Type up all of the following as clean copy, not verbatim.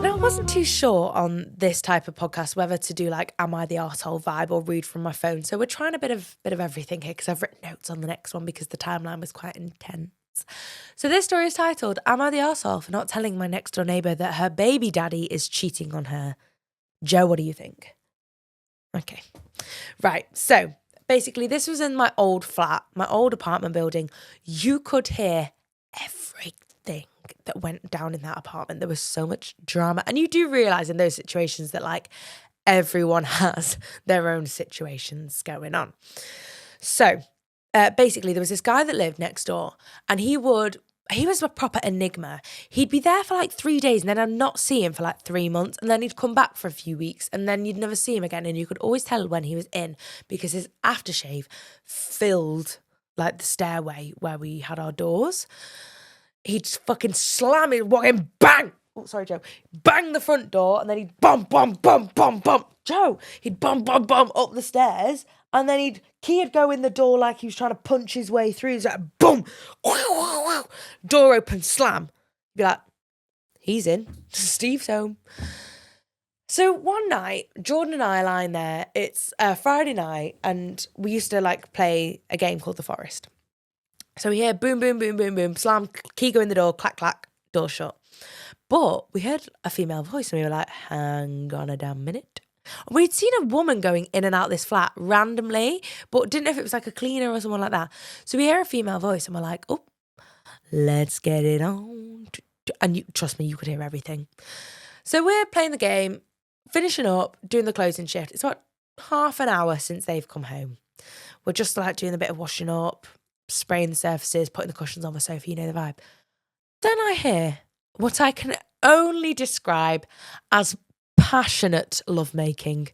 Now, I wasn't too sure on this type of podcast whether to do like Am I the Arsehole vibe or read from my phone. So we're trying a bit of everything here because I've written notes on the next one because the timeline was quite intense. So this story is titled Am I the Arsehole for not telling my next door neighbour that her baby daddy is cheating on her? Joe, what do you think? Okay. Right. So basically this was in my old flat, my old apartment building. You could hear everything that went down in that apartment. There was so much drama. And you do realise in those situations that like everyone has their own situations going on. So basically there was this guy that lived next door and he was a proper enigma. He'd be there for like 3 days and then I'd not see him for like 3 months and then he'd come back for a few weeks and then you'd never see him again and you could always tell when he was in because his aftershave filled like the stairway where we had our doors. He'd fucking slam it, walk in, bang! Oh, sorry, Joe. Bang the front door, and then he'd bump, bump, bump, bump, bump. Joe, he'd bump, bump, bump up the stairs, and then he'd go in the door like he was trying to punch his way through. He's like, boom! Door open, slam. Be like, he's in. Steve's home. So one night, Jordan and I are lying there. It's a Friday night, and we used to like play a game called The Forest. So we hear boom, boom, boom, boom, boom, slam, key go in the door, clack, clack, door shut. But we heard a female voice and we were like, hang on a damn minute. We'd seen a woman going in and out this flat randomly, but didn't know if it was like a cleaner or someone like that. So we hear a female voice and we're like, oh, let's get it on. And trust me, you could hear everything. So we're playing the game, finishing up, doing the closing shift. It's about half an hour since they've come home. We're just like doing a bit of washing up, spraying the surfaces, putting the cushions on the sofa, you know the vibe. Then I hear what I can only describe as passionate lovemaking.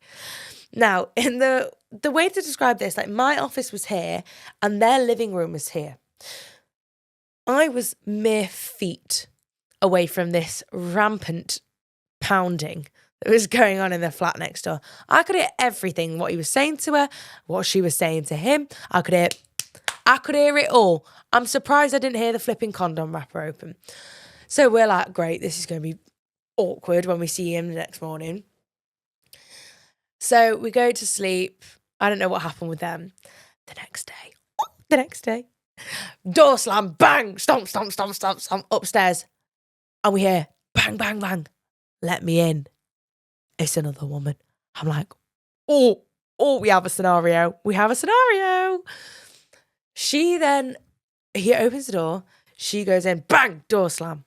Now, in the way to describe this, like my office was here and their living room was here. I was mere feet away from this rampant pounding that was going on in the flat next door. I could hear everything, what he was saying to her, what she was saying to him. I could hear it all. I'm surprised I didn't hear the flipping condom wrapper open. So we're like, great, this is going to be awkward when we see him the next morning. So we go to sleep. I don't know what happened with them. The next day, door slam, bang, stomp, stomp, stomp, stomp, stomp, upstairs. And we hear bang, bang, bang, let me in. It's another woman. I'm like, oh, we have a scenario. He opens the door, she goes in, bang, door slam.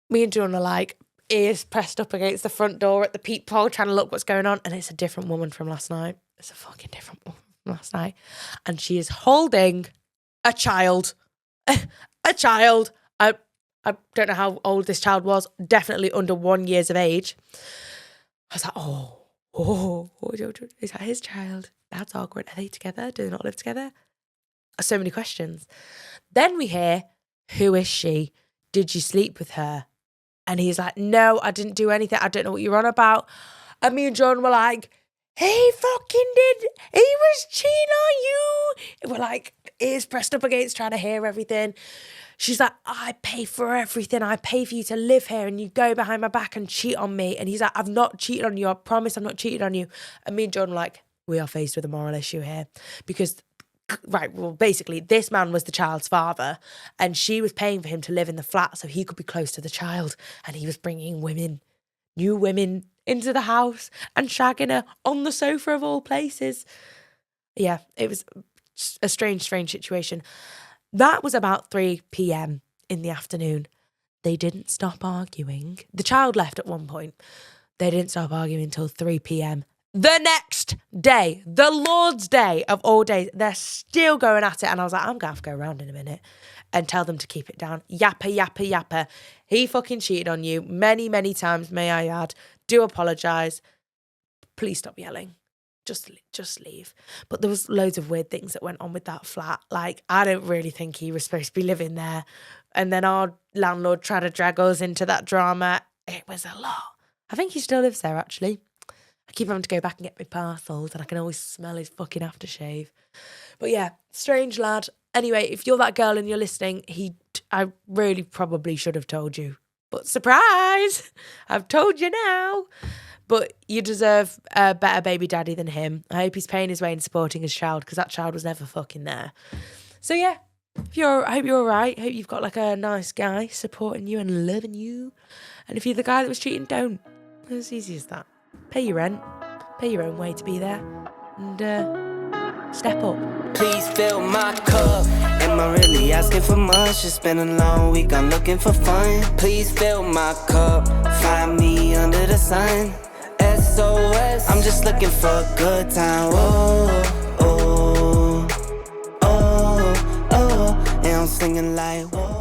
Me and John are like, ears pressed up against the front door at the peephole, trying to look what's going on. And it's a different woman from last night. It's a fucking different woman from last night. And she is holding a child. A child. I don't know how old this child was. Definitely under 1 year of age. I was like, oh, is that his child? That's awkward. Are they together? Do they not live together? So many questions. Then we hear, who is she? Did you sleep with her? And he's like, no, I didn't do anything. I don't know what you're on about. And me and John were like, he fucking did. He was cheating on you. We're like, ears pressed up against, trying to hear everything. She's like, I pay for everything. I pay for you to live here and you go behind my back and cheat on me. And he's like, I've not cheated on you. I promise I've not cheated on you. And me and John were like, we are faced with a moral issue here. Because, right, well, basically, this man was the child's father and she was paying for him to live in the flat so he could be close to the child. And he was bringing new women into the house and shagging her on the sofa of all places. Yeah, it was a strange situation. That was about 3 p.m. in the afternoon. They didn't stop arguing. The child left at one point. They didn't stop arguing until 3 p.m. The next day, the Lord's Day of all days, they're still going at it. And I was like, I'm going to have to go around in a minute and tell them to keep it down. Yapper, yapper, yapper. He fucking cheated on you many, many times, may I add. Do apologise. Please stop yelling. Just leave. But there was loads of weird things that went on with that flat. Like, I don't really think he was supposed to be living there. And then our landlord tried to drag us into that drama. It was a lot. I think he still lives there, actually. I keep having to go back and get my parcels and I can always smell his fucking aftershave. But yeah, strange lad. Anyway, if you're that girl and you're listening, I really probably should have told you But surprise, I've told you now. But you deserve a better baby daddy than him. I hope he's paying his way and supporting his child, because that child was never fucking there. So yeah, I hope you're all right. I hope you've got like a nice guy supporting you and loving you. And if you're the guy that was cheating, don't. It's as easy as that. Pay your rent. Pay your own way to be there. And step up. Please fill my cup. Am I really asking for much? It's been a long week, I'm looking for fun. Please fill my cup. Find me under the sun. SOS, I'm just looking for a good time. Oh, oh, oh, oh. And I'm singing like, whoa.